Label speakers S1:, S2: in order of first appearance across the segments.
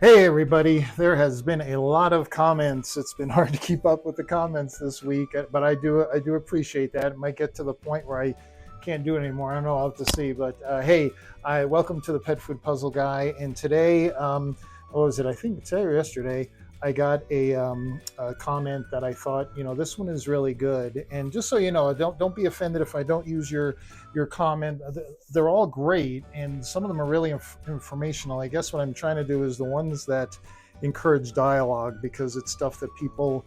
S1: Hey everybody, there has been a lot of comments. It's been hard to keep up with the comments this week, but I do appreciate that. It might get to the point where I can't do it anymore. I don't know. I'll have to see. But hey, I welcome to the Pet Food Puzzle Guy. And today, what was it? I think today or yesterday, I got a comment that I thought, this one is really good. And just so you know, don't be offended if I don't use your comment. They're all great, and some of them are really informational. I guess what I'm trying to do is the ones that encourage dialogue, because it's stuff that people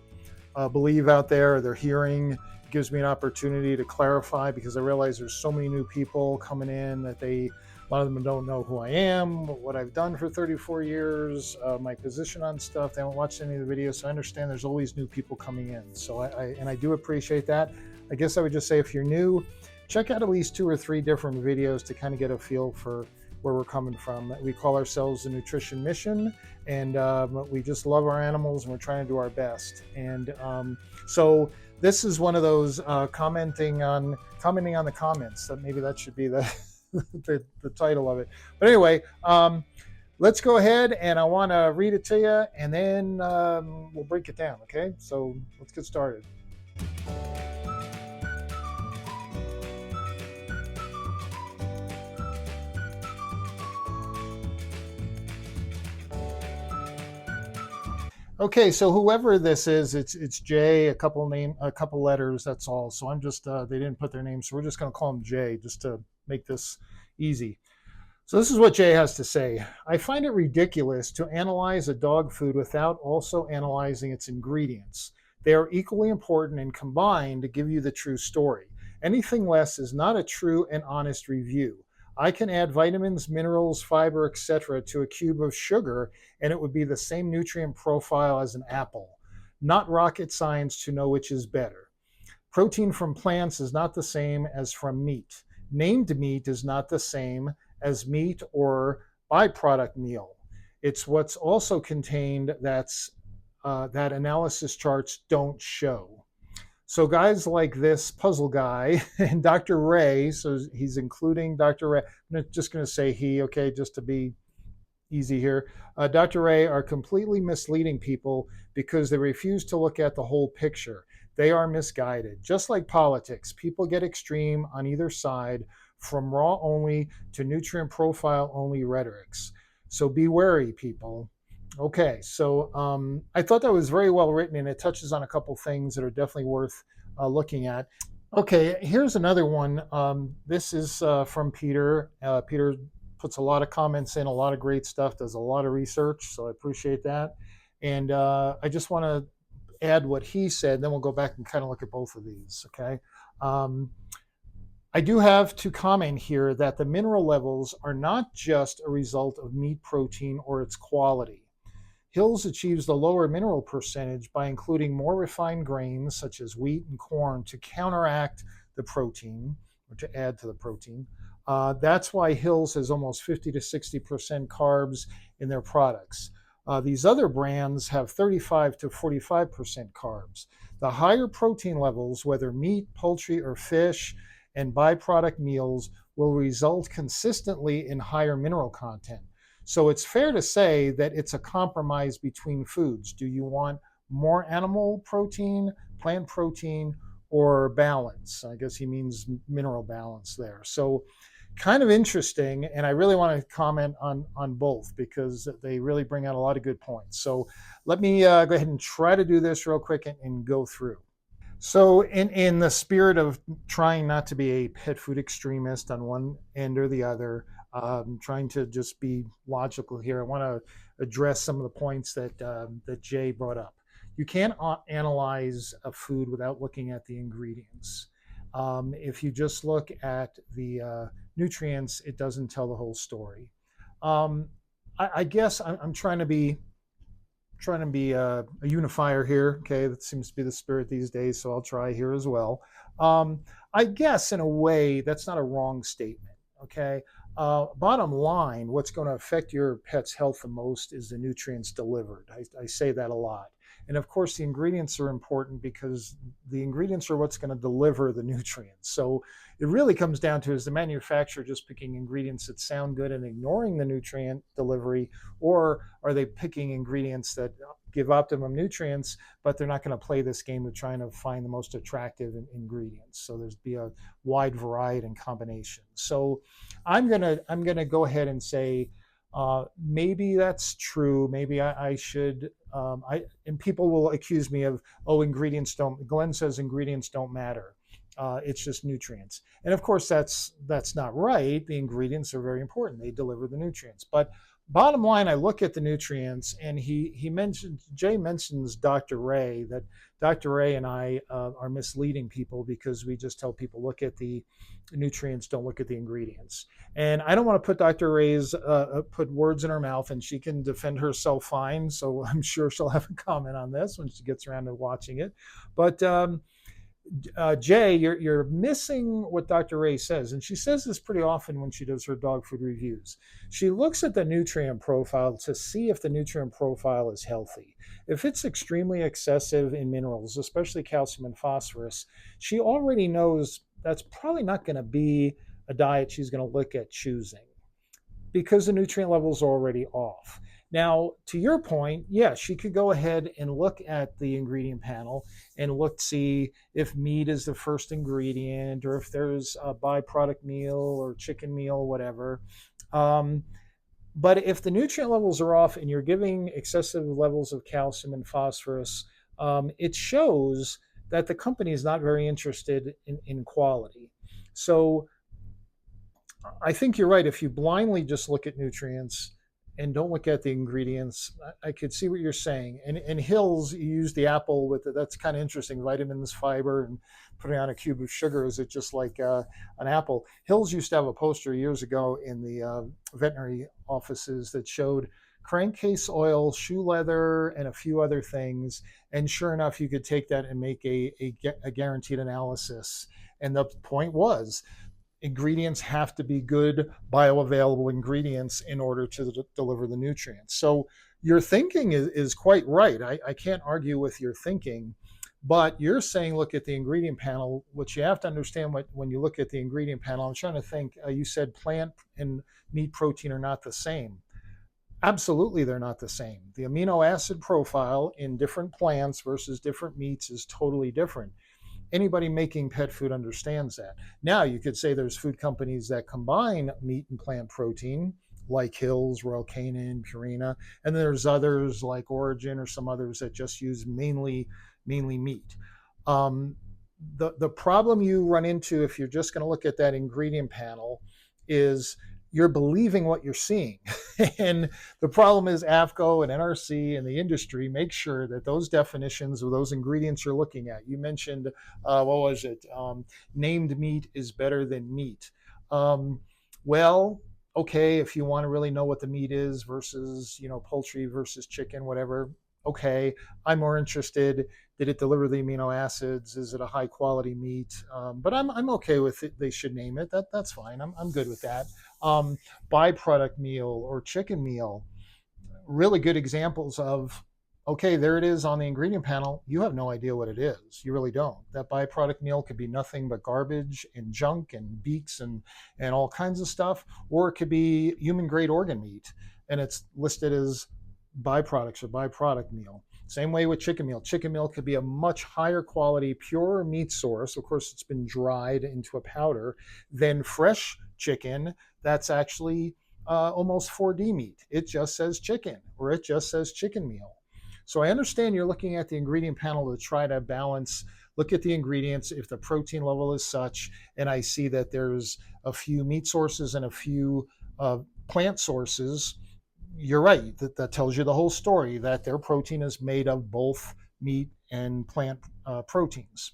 S1: believe out there, they're hearing. It gives me an opportunity to clarify, because I realize there's so many new people coming in that a lot of them don't know who I am, what I've done for 34 years, my position on stuff. They haven't watched any of the videos, so I understand there's always new people coming in. So I do appreciate that. I guess I would just say, if you're new, check out at least 2 or 3 different videos to kind of get a feel for where we're coming from. We call ourselves the Nutrition Mission, and we just love our animals, and we're trying to do our best. And so this is one of those commenting on the comments. That maybe that should be the the title of it. But anyway, let's go ahead, and I want to read it to you, and then we'll break it down. Okay, so let's get started. Okay, so whoever this is, it's Jay, a couple letters, that's all. So I'm just they didn't put their name, so we're just going to call him Jay, just to make this easy. So this is what Jay has to say. I find it ridiculous to analyze a dog food without also analyzing its ingredients. They are equally important and combined to give you the true story. Anything less is not a true and honest review. I can add vitamins, minerals, fiber, etc. to a cube of sugar, and it would be the same nutrient profile as an apple. Not rocket science to know which is better. Protein from plants is not the same as from meat. Named meat is not the same as meat or byproduct meal. It's what's also contained that analysis charts don't show. So guys like this puzzle guy and Dr. Ray, so he's including Dr. Ray. I'm just going to say he, okay, just to be easy here. Dr. Ray are completely misleading people because they refuse to look at the whole picture. They are misguided. Just like politics, people get extreme on either side, from raw only to nutrient profile only rhetorics. So be wary, people. Okay, so I thought that was very well written, and it touches on a couple things that are definitely worth looking at. Okay, here's another one. This is from Peter. Peter puts a lot of comments in, a lot of great stuff, does a lot of research, so I appreciate that. And I just want to add what he said, then we'll go back and kind of look at both of these, okay? I do have to comment here that the mineral levels are not just a result of meat protein or its quality. Hills achieves the lower mineral percentage by including more refined grains such as wheat and corn to counteract the protein, or to add to the protein. That's why Hills has almost 50 to 60% carbs in their products. These other brands have 35 to 45% carbs. The higher protein levels, whether meat, poultry, or fish, and byproduct meals, will result consistently in higher mineral content. So it's fair to say that it's a compromise between foods. Do you want more animal protein, plant protein, or balance? I guess he means mineral balance there. So kind of interesting, and I really want to comment on both, because they really bring out a lot of good points. So let me go ahead and try to do this real quick and go through. So in the spirit of trying not to be a pet food extremist on one end or the other, trying to just be logical here, I want to address some of the points that Jay brought up. You can't analyze a food without looking at the ingredients. If you just look at the nutrients, it doesn't tell the whole story. I guess I'm trying to be a unifier here. Okay, that seems to be the spirit these days, so I'll try here as well. I guess in a way that's not a wrong statement. Okay, bottom line, what's going to affect your pet's health the most is the nutrients delivered. I say that a lot. And of course, the ingredients are important because the ingredients are what's going to deliver the nutrients. So it really comes down to, is the manufacturer just picking ingredients that sound good and ignoring the nutrient delivery, or are they picking ingredients that give optimum nutrients, but they're not going to play this game of trying to find the most attractive ingredients? So there's be a wide variety and combination. So I'm gonna go ahead and say maybe that's true. Maybe I should. And people will accuse me of, oh, ingredients don't. Glenn says ingredients don't matter. It's just nutrients, and of course that's not right. The ingredients are very important. They deliver the nutrients. But bottom line, I look at the nutrients, and Jay mentions Dr. Ray, that Dr. Ray and I are misleading people because we just tell people look at the nutrients, don't look at the ingredients. And I don't want to put Dr. Ray's put words in her mouth, and she can defend herself fine. So I'm sure she'll have a comment on this when she gets around to watching it. But Jay, you're missing what Dr. Ray says, and she says this pretty often when she does her dog food reviews. She looks at the nutrient profile to see if the nutrient profile is healthy. If it's extremely excessive in minerals, especially calcium and phosphorus, she already knows that's probably not going to be a diet she's going to look at choosing because the nutrient levels are already off. Now, to your point, yeah, she could go ahead and look at the ingredient panel and look to see if meat is the first ingredient, or if there's a byproduct meal or chicken meal, whatever. But if the nutrient levels are off and you're giving excessive levels of calcium and phosphorus, it shows that the company is not very interested in quality. So I think you're right. If you blindly just look at nutrients and don't look at the ingredients, I could see what you're saying. And Hills, you use the apple with it. That's kind of interesting. Vitamins, fiber, and putting on a cube of sugar. Is it just like an apple? Hills used to have a poster years ago in the veterinary offices that showed crankcase oil, shoe leather, and a few other things. And sure enough, you could take that and make a guaranteed analysis. And the point was, ingredients have to be good bioavailable ingredients in order to deliver the nutrients. So your thinking is quite right. I can't argue with your thinking, but you're saying look at the ingredient panel. What you have to understand when you look at the ingredient panel, I'm trying to think, you said plant and meat protein are not the same. Absolutely, they're not the same. The amino acid profile in different plants versus different meats is totally different. Anybody making pet food understands that. Now, you could say there's food companies that combine meat and plant protein, like Hills, Royal Canin, Purina, and there's others like Origin or some others that just use mainly meat. The problem you run into if you're just going to look at that ingredient panel is you're believing what you're seeing. And the problem is AAFCO and NRC and the industry make sure that those definitions of those ingredients you're looking at, you mentioned, what was it? Named meat is better than meat. Well, okay, if you want to really know what the meat is versus, poultry versus chicken, whatever, okay, I'm more interested. Did it deliver the amino acids? Is it a high quality meat? But I'm okay with it. They should name it. That's fine. I'm good with that. Byproduct meal or chicken meal, really good examples of, okay, there it is on the ingredient panel. You have no idea what it is. You really don't. That byproduct meal could be nothing but garbage and junk and beaks and all kinds of stuff, or it could be human grade organ meat and it's listed as byproducts or byproduct meal. Same way with chicken meal. Chicken meal could be a much higher quality, pure meat source. Of course, it's been dried into a powder than fresh chicken that's actually almost 4D meat. It just says chicken or it just says chicken meal. So I understand you're looking at the ingredient panel to try to balance, look at the ingredients, if the protein level is such, and I see that there's a few meat sources and a few plant sources. You're right. That tells you the whole story, that their protein is made of both meat and plant proteins.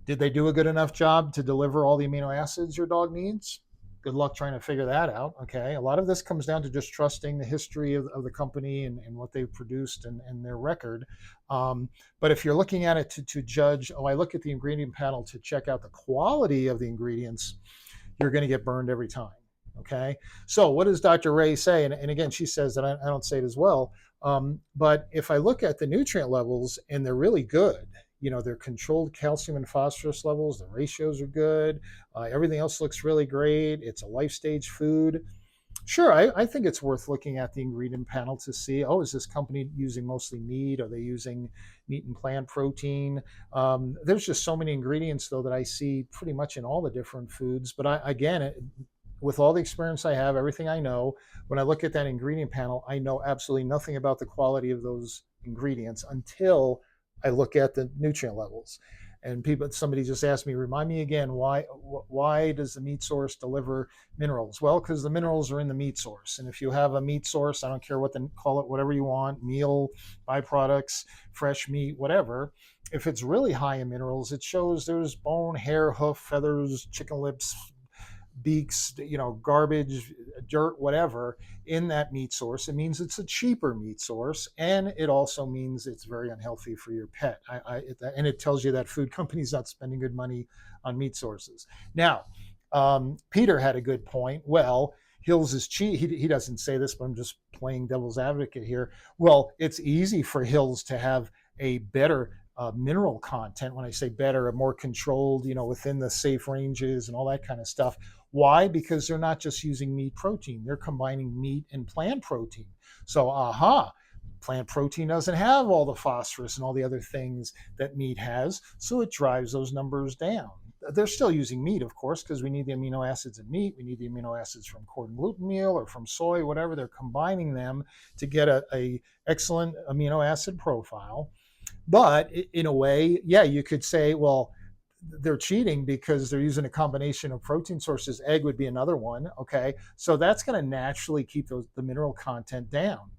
S1: Did they do a good enough job to deliver all the amino acids your dog needs? Good luck trying to figure that out. Okay. A lot of this comes down to just trusting the history of the company and what they've produced and their record. But if you're looking at it to judge, I look at the ingredient panel to check out the quality of the ingredients, you're going to get burned every time. Okay. So what does Dr. Ray say? And again, she says that I don't say it as well. But if I look at the nutrient levels and they're really good, they're controlled calcium and phosphorus levels, the ratios are good, everything else looks really great. It's a life stage food. Sure, I think it's worth looking at the ingredient panel to see, oh, is this company using mostly meat? Are they using meat and plant protein? There's just so many ingredients, though, that I see pretty much in all the different foods. But with all the experience I have, everything I know, when I look at that ingredient panel, I know absolutely nothing about the quality of those ingredients until I look at the nutrient levels. And somebody just asked me, remind me again, why does the meat source deliver minerals? Well, because the minerals are in the meat source. And if you have a meat source, I don't care call it whatever you want, meal, byproducts, fresh meat, whatever. If it's really high in minerals, it shows there's bone, hair, hoof, feathers, chicken lips, beaks, garbage, dirt, whatever in that meat source. It means it's a cheaper meat source, and it also means it's very unhealthy for your pet. And it tells you that food companies not spending good money on meat sources. Now, Peter had a good point. Well, Hills is cheap. He doesn't say this, but I'm just playing devil's advocate here. Well, it's easy for Hills to have a better mineral content. When I say better, a more controlled, within the safe ranges and all that kind of stuff. Why? Because they're not just using meat protein. They're combining meat and plant protein. So, plant protein doesn't have all the phosphorus and all the other things that meat has. So it drives those numbers down. They're still using meat, of course, because we need the amino acids in meat. We need the amino acids from corn gluten meal or from soy, whatever. They're combining them to get a excellent amino acid profile. But in a way, yeah, you could say, well, they're cheating because they're using a combination of protein sources. Egg would be another one. Okay. So that's going to naturally keep the mineral content down.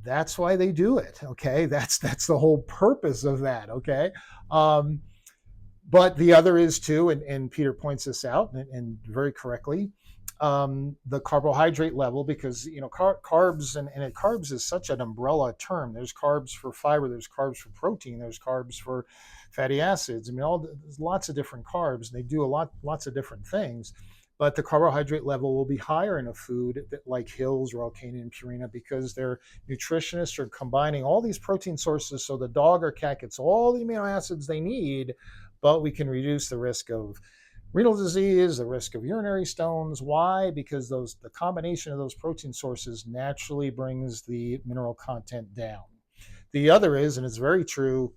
S1: That's why they do it. Okay. That's the whole purpose of that. Okay. But the other is too, and Peter points this out and very correctly, the carbohydrate level, because carbs and carbs is such an umbrella term. There's carbs for fiber, there's carbs for protein, there's carbs for fatty acids. I mean, there's lots of different carbs, and they do lots of different things. But the carbohydrate level will be higher in a food like Hills, Royal Canin, and Purina, because their nutritionists are combining all these protein sources, so the dog or cat gets all the amino acids they need, but we can reduce the risk of renal disease, the risk of urinary stones. Why? Because the combination of those protein sources naturally brings the mineral content down. The other is, and it's very true,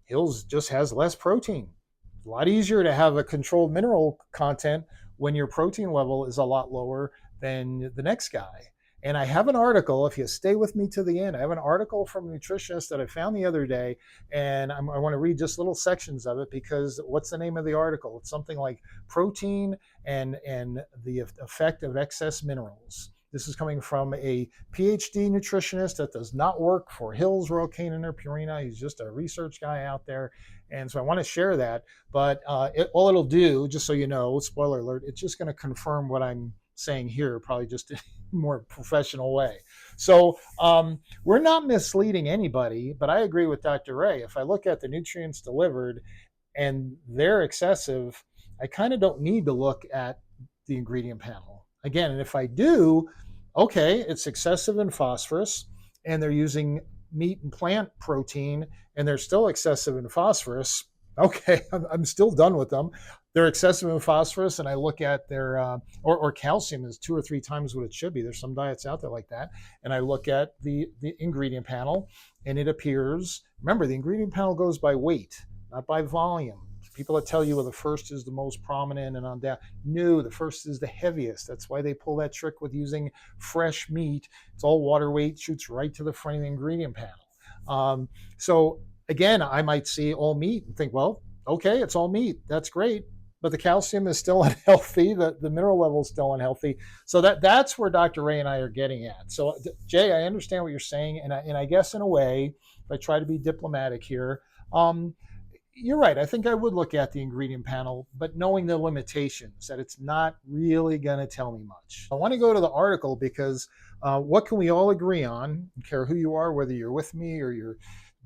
S1: Hills just has less protein. It's a lot easier to have a controlled mineral content when your protein level is a lot lower than the next guy. And I have an article, if you stay with me to the end, I have an article from a nutritionist that I found the other day, and I want to read just little sections of it, because what's the name of the article? It's something like Protein and the Effect of Excess Minerals. This is coming from a PhD nutritionist that does not work for Hills, Royal Canin, or Purina. He's just a research guy out there. And so I want to share that. But all it'll do, just so you know, spoiler alert, it's just going to confirm what I'm saying here, probably just in a more professional way. So we're not misleading anybody, but I agree with Dr. Ray. If I look at the nutrients delivered and they're excessive, I kind of don't need to look at the ingredient panel. Again, and if I do, okay, it's excessive in phosphorus, and they're using meat and plant protein, and they're still excessive in phosphorus. Okay, I'm still done with them. They're excessive in phosphorus, and I look at their or calcium is 2 or 3 times what it should be. There's some diets out there like that, and I look at the ingredient panel, and it appears. Remember, the ingredient panel goes by weight, not by volume. People that tell you, well, the first is the most prominent and on down. No, the first is the heaviest. That's why they pull that trick with using fresh meat. It's all water weight, shoots right to the front of the ingredient panel. So again, I might see all meat and think, well, okay, it's all meat. That's great. But the calcium is still unhealthy. The mineral level is still unhealthy. So that's where Dr. Ray and I are getting at. So Jay, I understand what you're saying. And I guess in a way, if I try to be diplomatic here, you're right. I think I would look at the ingredient panel, but knowing the limitations, that it's not really going to tell me much. I want to go to the article because what can we all agree on? I don't care who you are, whether you're with me or you're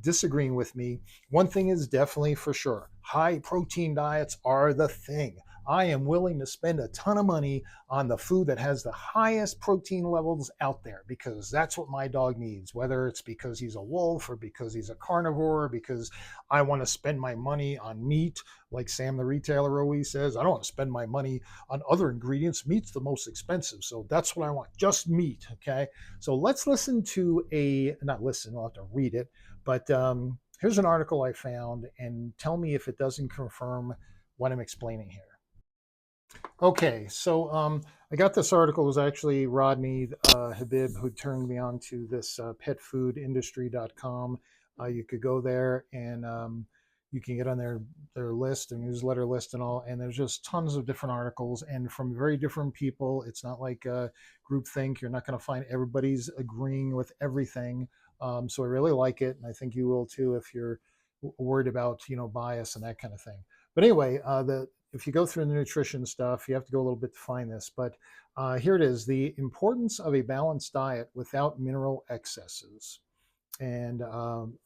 S1: disagreeing with me. One thing is definitely for sure: high protein diets are the thing. I am willing to spend a ton of money on the food that has the highest protein levels out there because that's what my dog needs, whether it's because he's a wolf or because he's a carnivore, or because I want to spend my money on meat, like Sam the retailer always says. I don't want to spend my money on other ingredients. Meat's the most expensive, so that's what I want, just meat. Okay, so let's listen to not listen, I'll have to read it, but here's an article I found, and tell me if it doesn't confirm what I'm explaining here. Okay, so I got this article. It was actually Rodney Habib who turned me on to this petfoodindustry.com. You could go there and you can get on their list, their newsletter list and all, and there's just tons of different articles and from very different people. It's not like groupthink. You're not going to find everybody's agreeing with everything. So I really like it, and I think you will too if you're worried about bias and that kind of thing. But anyway, the if you go through the nutrition stuff, you have to go a little bit to find this, but here it is: the importance of a balanced diet without mineral excesses. And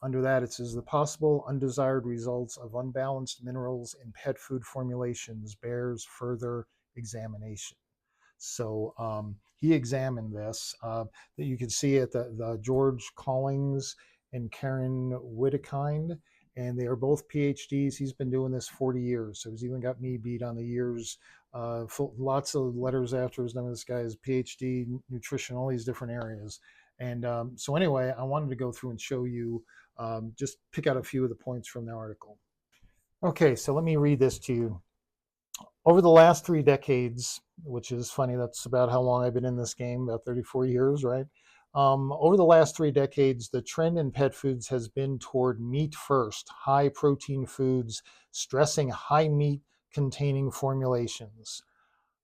S1: under that, it says the possible undesired results of unbalanced minerals in pet food formulations bears further examination. So he examined this. That you can see at the George Collings and Karen Widekind, and they are both PhDs. He's been doing this 40 years, so he's even got me beat on the years. Lots of letters after his name. This guy is PhD nutrition, all these different areas. And so anyway, I wanted to go through and show you, just pick out a few of the points from the article. Okay, so let me read this to you. Over the last 3 decades, which is funny, that's about how long I've been in this game, about 34 years, right? Over the last 3 decades, the trend in pet foods has been toward meat first, high protein foods, stressing high meat containing formulations.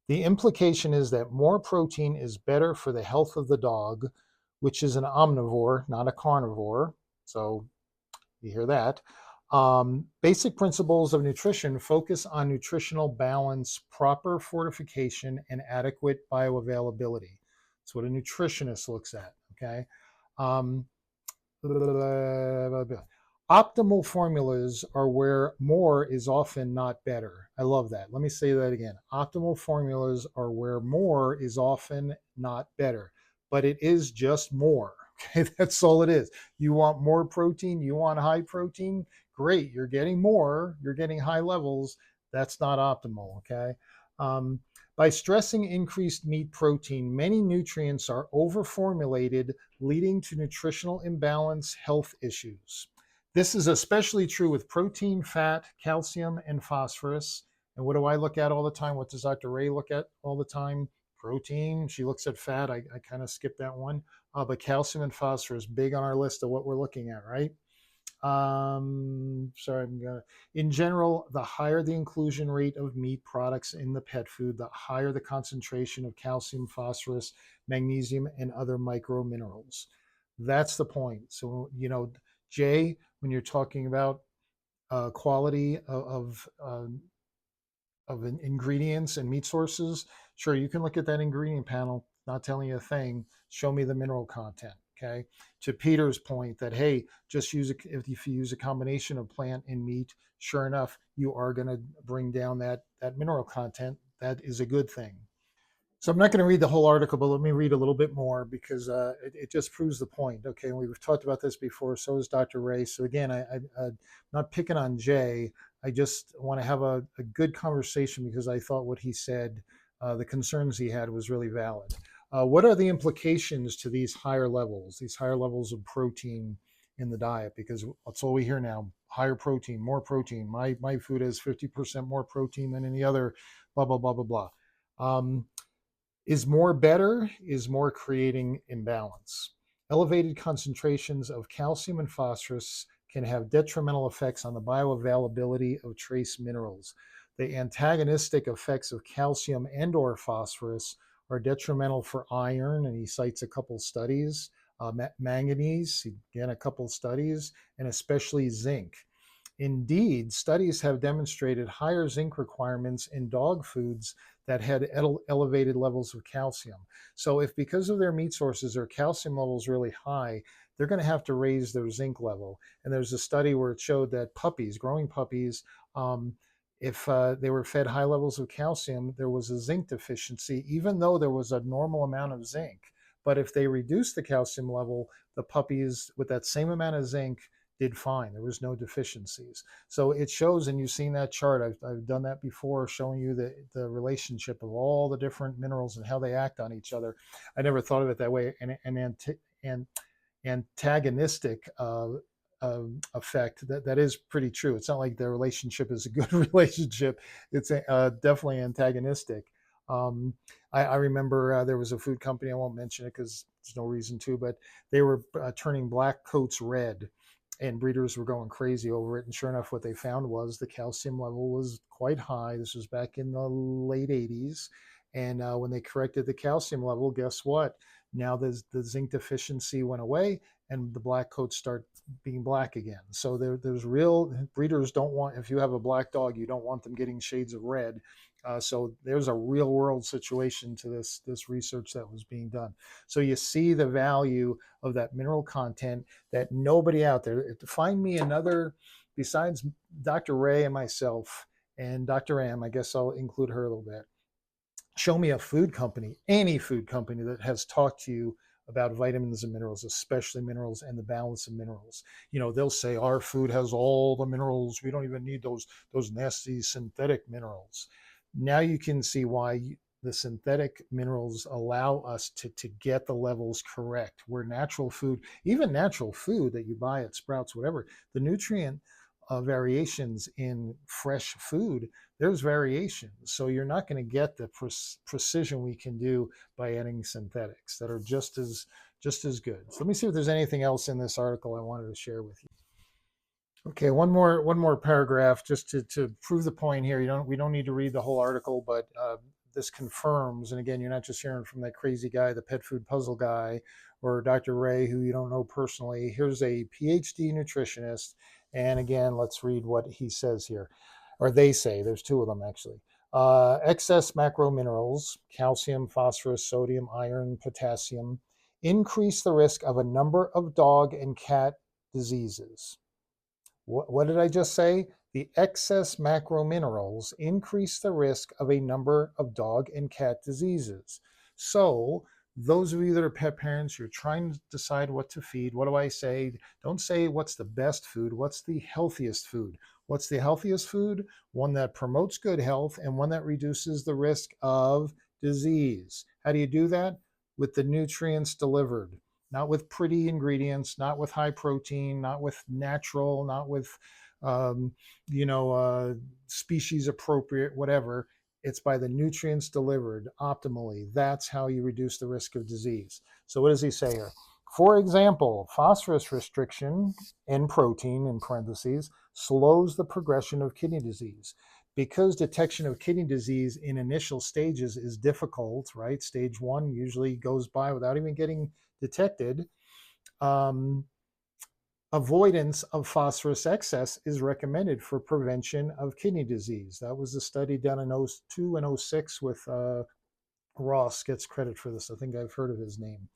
S1: The implication is that more protein is better for the health of the dog, which is an omnivore, not a carnivore. So you hear that. Basic principles of nutrition focus on nutritional balance, proper fortification, and adequate bioavailability. That's what a nutritionist looks at. Okay. Um, Optimal formulas are where more is often not better. I love that. Let me say that again. Optimal formulas are where more is often not better, but it is just more. Okay, that's all it is. You want more protein, you want high protein, great. You're getting more, you're getting high levels. That's not optimal. Okay. Um, by stressing increased meat protein, many nutrients are overformulated, leading to nutritional imbalance health issues. This is especially true with protein, fat, calcium, and phosphorus. And what do I look at all the time? What does Dr. Ray look at all the time? Protein. She looks at fat. I kind of skipped that one. But calcium and phosphorus, big on our list of what we're looking at, right? Sorry, in general, the higher the inclusion rate of meat products in the pet food, the higher the concentration of calcium, phosphorus, magnesium, and other micro minerals. That's the point. So, Jay, when you're talking about quality of ingredients and meat sources, sure, you can look at that ingredient panel, not telling you a thing. Show me the mineral content. Okay. To Peter's point that, hey, just if you use a combination of plant and meat, sure enough, you are going to bring down that mineral content. That is a good thing. So I'm not going to read the whole article, but let me read a little bit more because it just proves the point. Okay, and we've talked about this before. So is Dr. Ray. So again, I'm not picking on Jay. I just want to have a good conversation because I thought what he said, the concerns he had, was really valid. What are the implications to these higher levels of protein in the diet? Because that's all we hear now: higher protein, more protein. My food has 50% more protein than any other. Blah blah blah blah blah. Is more better? Is more creating imbalance? Elevated concentrations of calcium and phosphorus can have detrimental effects on the bioavailability of trace minerals. The antagonistic effects of calcium and or phosphorus are detrimental for iron, and he cites a couple studies, manganese, again, a couple studies, and especially zinc. Indeed, studies have demonstrated higher zinc requirements in dog foods that had elevated levels of calcium. So if because of their meat sources, their calcium level is really high, they're going to have to raise their zinc level. And there's a study where it showed that growing puppies, If they were fed high levels of calcium, there was a zinc deficiency, even though there was a normal amount of zinc. But if they reduced the calcium level, the puppies with that same amount of zinc did fine. There was no deficiencies. So it shows, and you've seen that chart. I've done that before, showing you the relationship of all the different minerals and how they act on each other. I never thought of it that way. And antagonistic effect, that is pretty true. It's not like the relationship is a good relationship. It's definitely antagonistic. I remember there was a food company, I won't mention it because there's no reason to, but they were turning black coats red, and breeders were going crazy over it. And sure enough, what they found was the calcium level was quite high. This was back in the late 80s. And when they corrected the calcium level, guess what? Now the zinc deficiency went away, and the black coats start being black again. So there's real breeders don't want, if you have a black dog, you don't want them getting shades of red. So there's a real world situation to this research that was being done. So you see the value of that mineral content that nobody out there. Find me another besides Dr. Ray and myself and Dr. Am. I guess I'll include her a little bit. Show me a food company, any food company that has talked to you about vitamins and minerals, especially minerals and the balance of minerals. They'll say our food has all the minerals. We don't even need those nasty synthetic minerals. Now you can see why the synthetic minerals allow us to get the levels correct. Where natural food, even natural food that you buy at Sprouts, whatever, the nutrient variations in fresh food, there's variations. So you're not going to get the precision we can do by adding synthetics that are just as good. So let me see if there's anything else in this article I wanted to share with you. Okay, one more paragraph just to prove the point here. We don't need to read the whole article, but this confirms, and again, you're not just hearing from that crazy guy, the pet food puzzle guy, or Dr. Ray, who you don't know personally. Here's a PhD nutritionist, and again, let's read what he says here, or they say. There's two of them actually. Excess macro minerals, calcium, phosphorus, sodium, iron, potassium, increase the risk of a number of dog and cat diseases. What did I just say? The excess macro minerals increase the risk of a number of dog and cat diseases. So, those of you that are pet parents, you're trying to decide what to feed. What do I say? Don't say what's the best food. What's the healthiest food? What's the healthiest food? One that promotes good health and one that reduces the risk of disease. How do you do that? With the nutrients delivered. Not with pretty ingredients, not with high protein, not with natural, not with species appropriate, whatever. It's by the nutrients delivered optimally. That's how you reduce the risk of disease. So what does he say here? For example, phosphorus restriction and protein, in parentheses, slows the progression of kidney disease. Because detection of kidney disease in initial stages is difficult, right? Stage 1 usually goes by without even getting detected. Avoidance of phosphorus excess is recommended for prevention of kidney disease. That was a study done in 2002 and 2006 with Ross gets credit for this. I think I've heard of his name.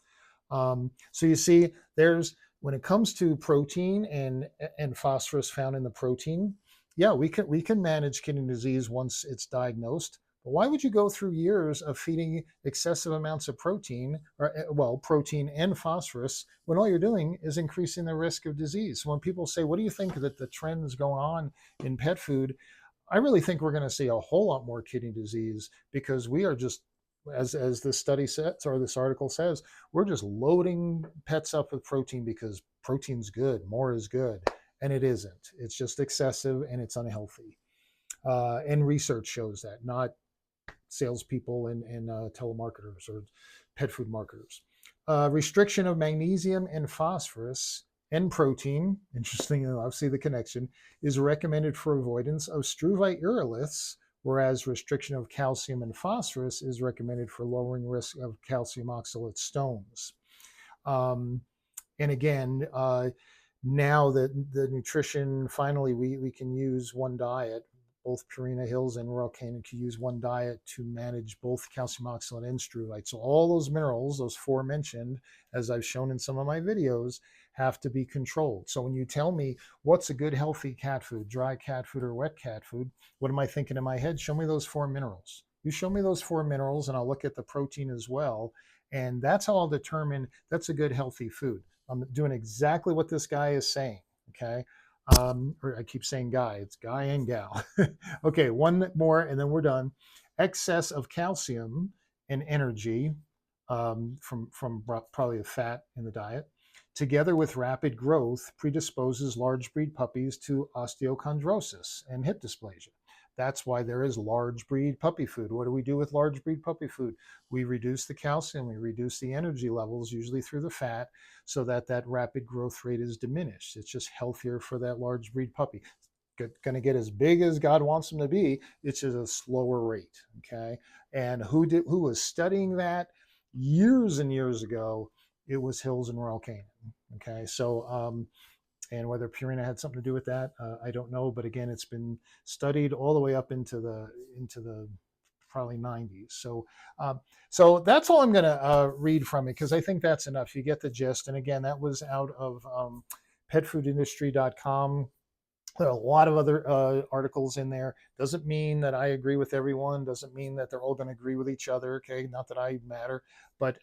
S1: So you see, when it comes to protein and phosphorus found in the protein, yeah, we can manage kidney disease once it's diagnosed. But why would you go through years of feeding excessive amounts of protein, protein and phosphorus, when all you're doing is increasing the risk of disease? So when people say, what do you think that the trends going on in pet food? I really think we're going to see a whole lot more kidney disease because we are just, as this study says, or this article says, we're just loading pets up with protein because protein's good, more is good. And it isn't. It's just excessive and it's unhealthy. And research shows that, not salespeople and telemarketers or pet food marketers. Restriction of magnesium and phosphorus and protein, interesting enough, see the connection, is recommended for avoidance of struvite uroliths, whereas restriction of calcium and phosphorus is recommended for lowering risk of calcium oxalate stones. And again, now that the nutrition, finally we can use one diet. both Purina Hills and Royal Canin could use one diet to manage both calcium oxalate and struvite. So all those minerals, those four mentioned, as I've shown in some of my videos, have to be controlled. So when you tell me what's a good healthy cat food, dry cat food or wet cat food, what am I thinking in my head? Show me those four minerals. You show me those four minerals and I'll look at the protein as well. And that's how I'll determine that's a good healthy food. I'm doing exactly what this guy is saying. Okay. Or I keep saying guy, it's guy and gal. Okay, one more and then we're done. Excess of calcium and energy from probably the fat in the diet, together with rapid growth, predisposes large breed puppies to osteochondrosis and hip dysplasia. That's why there is large breed puppy food. What do we do with large breed puppy food? We reduce the calcium, we reduce the energy levels, usually through the fat, so that that rapid growth rate is diminished. It's just healthier for that large breed puppy. Going to get as big as God wants them to be. It's just a slower rate. Okay. And who was studying that years and years ago? It was Hills and Royal Canin. Okay. So, and whether Purina had something to do with that, I don't know. But again, it's been studied all the way up into the probably 90s. So that's all I'm going to read from it because I think that's enough. You get the gist. And again, that was out of petfoodindustry.com. There are a lot of other articles in there. Doesn't mean that I agree with everyone. Doesn't mean that they're all going to agree with each other. Okay, not that I matter, but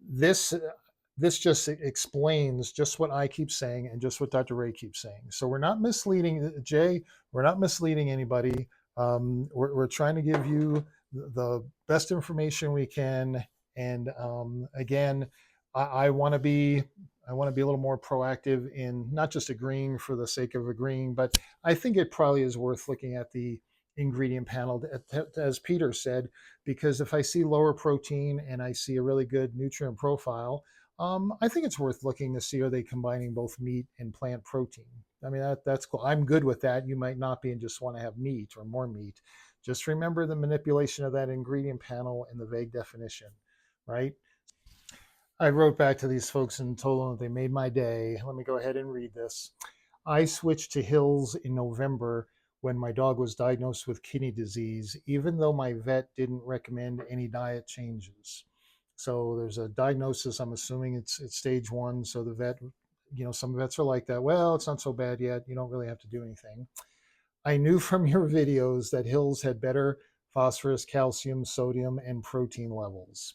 S1: this just explains just what I keep saying and just what Dr. Ray keeps saying. So we're not misleading, Jay. We're not misleading anybody. We're trying to give you the best information we can. And again, I want to be a little more proactive in not just agreeing for the sake of agreeing, but I think it probably is worth looking at the ingredient panel, as Peter said, because if I see lower protein and I see a really good nutrient profile, I think it's worth looking to see, are they combining both meat and plant protein? I mean, that's cool. I'm good with that. You might not be and just want to have meat or more meat. Just remember the manipulation of that ingredient panel and the vague definition, right? I wrote back to these folks and told them that they made my day. Let me go ahead and read this. I switched to Hills in November when my dog was diagnosed with kidney disease, even though my vet didn't recommend any diet changes. So there's a diagnosis. I'm assuming it's stage 1. So the vet, some vets are like that. Well, it's not so bad yet. You don't really have to do anything. I knew from your videos that Hills had better phosphorus, calcium, sodium, and protein levels.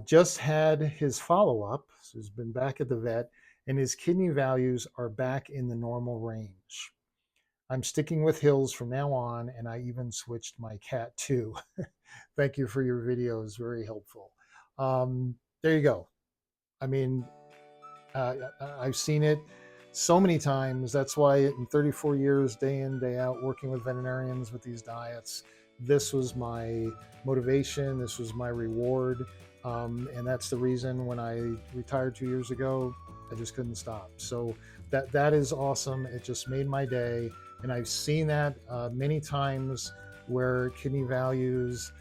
S1: Just had his follow-up, so he's been back at the vet, and his kidney values are back in the normal range. I'm sticking with Hills from now on, and I even switched my cat too. Thank you for your videos, very helpful. There you go. I mean, I've seen it so many times. That's why in 34 years, day in, day out, working with veterinarians with these diets, this was my motivation, this was my reward. And that's the reason when I retired 2 years ago, I just couldn't stop. So that is awesome. It just made my day. And I've seen that many times where kidney values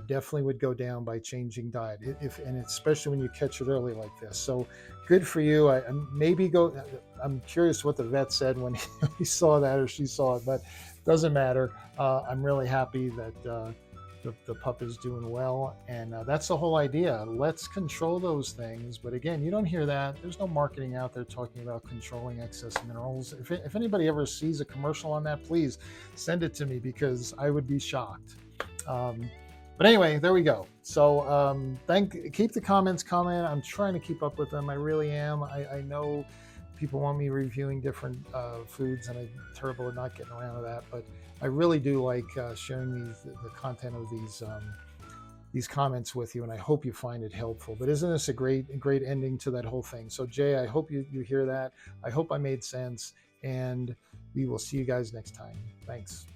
S1: definitely would go down by changing diet, and especially when you catch it early like this. So good for you. I'm curious what the vet said when he saw that or she saw it, but doesn't matter. I'm really happy that the pup is doing well, and that's the whole idea. Let's control those things. But again, you don't hear that. There's no marketing out there talking about controlling excess minerals. If anybody ever sees a commercial on that, please send it to me because I would be shocked. But anyway, there we go. So keep the comments coming. I'm trying to keep up with them. I really am. I know people want me reviewing different foods, and I'm terrible at not getting around to that. But I really do like sharing the content of these comments with you, and I hope you find it helpful. But isn't this a great ending to that whole thing? So Jay, I hope you hear that. I hope I made sense, and we will see you guys next time. Thanks.